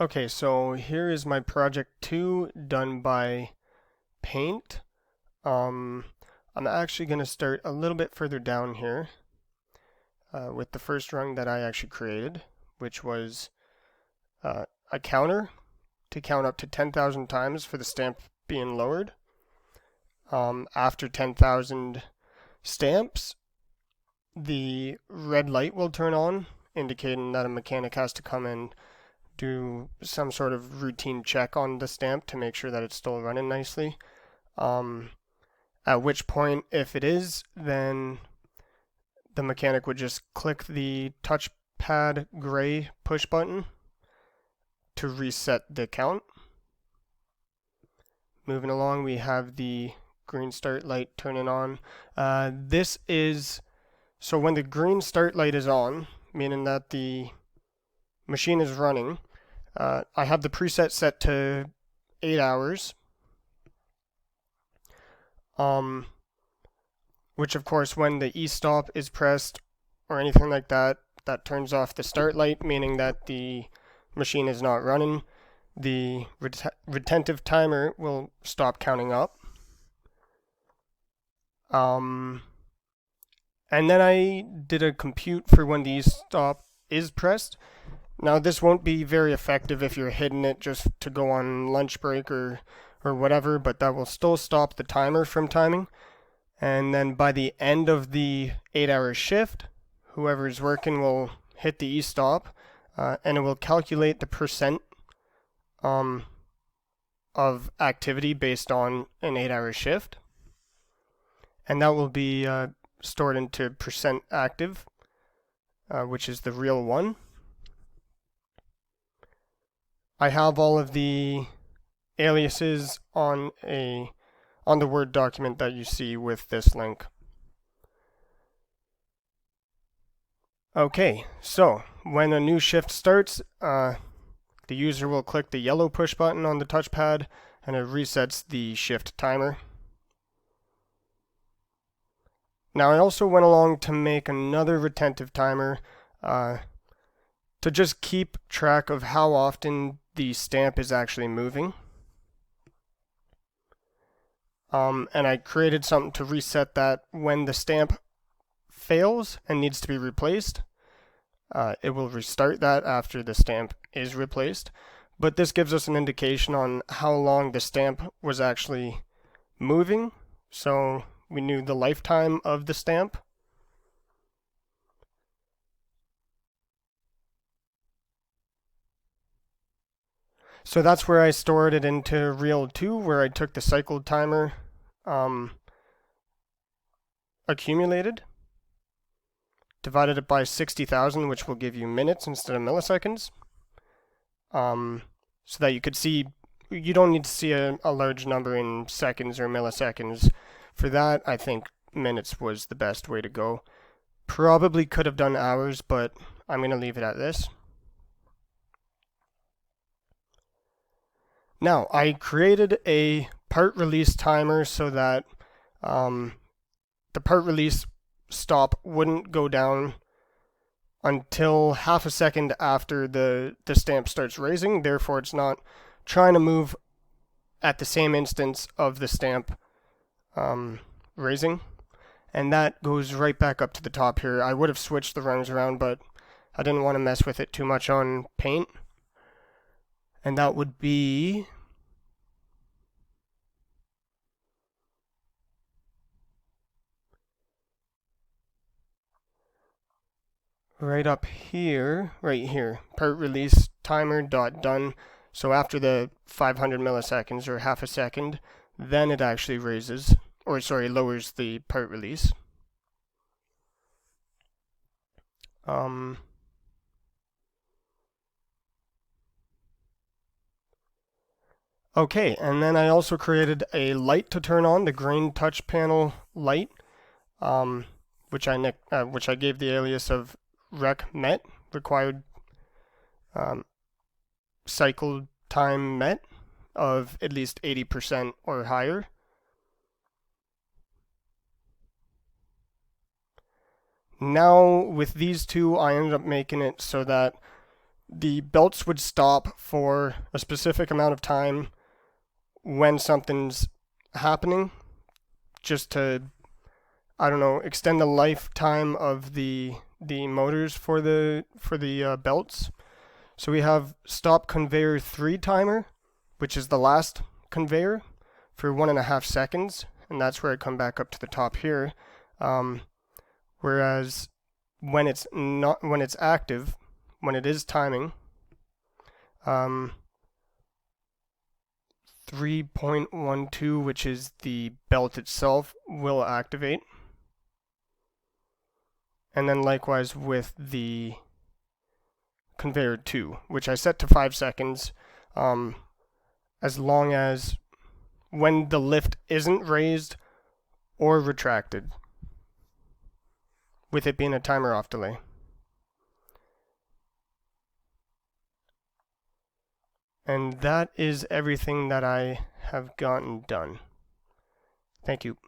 Okay, so here is my project 2 done by Paint. Um, I'm actually going to start a little bit further down here with the first rung that I actually created, which was a counter to count up to 10,000 times for the stamp being lowered. After 10,000 stamps, the red light will turn on, indicating that a mechanic has to come and do some sort of routine check on the stamp to make sure that it's still running nicely. Um, at which point, if it is, then the mechanic would just click the touchpad gray push button to reset the count. Moving along, we have the green start light turning on. This is so when the green start light is on, meaning that the machine is running. I have the preset set to 8 hours. Which of course when the e-stop is pressed or anything like that, that turns off the start light, meaning that the machine is not running. The retentive timer will stop counting up. And then I did a compute for when the e-stop is pressed. Now this won't be very effective if you're hitting it just to go on lunch break or whatever, but that will still stop the timer from timing. And then by the end of the 8-hour shift, whoever's working will hit the e-stop, and it will calculate the percent of activity based on an 8-hour shift. And that will be stored into percent active, which is the real one. I have all of the aliases on the Word document that you see with this link. Okay, so when a new shift starts, the user will click the yellow push button on the touchpad and it resets the shift timer. Now I also went along to make another retentive timer to just keep track of how often the stamp is actually moving. And I created something to reset that when the stamp fails and needs to be replaced. It will restart that after the stamp is replaced. But this gives us an indication on how long the stamp was actually moving. So we knew the lifetime of the stamp. So that's where I stored it into Real 2, where I took the cycle timer accumulated, divided it by 60,000, which will give you minutes instead of milliseconds. So that you could see, you don't need to see a large number in seconds or milliseconds. For that, I think minutes was the best way to go. Probably could have done hours, but I'm going to leave it at this. Now, I created a part release timer so that the part release stop wouldn't go down until half a second after the stamp starts raising. Therefore, it's not trying to move at the same instance of the stamp raising. And that goes right back up to the top here. I would have switched the rungs around, but I didn't want to mess with it too much on Paint. And that would be right up here, right here, part release timer dot done. So after the 500 milliseconds or half a second, then it actually raises, or sorry, lowers the part release. Okay, and then I also created a light to turn on, the green touch panel light, which I gave the alias of rec met, required cycle time met of at least 80% or higher. Now with these two, I ended up making it so that the belts would stop for a specific amount of time when something's happening, just to, I don't know, extend the lifetime of the motors for the belts. So we have stop conveyor 3 timer, which is the last conveyor, for 1.5 seconds, and that's where I come back up to the top here. Whereas when it's active, when it is timing, 3.12, which is the belt itself, will activate. And then likewise with the conveyor 2, which I set to 5 seconds, as long as when the lift isn't raised or retracted, with it being a timer off delay. And that is everything that I have gotten done. Thank you.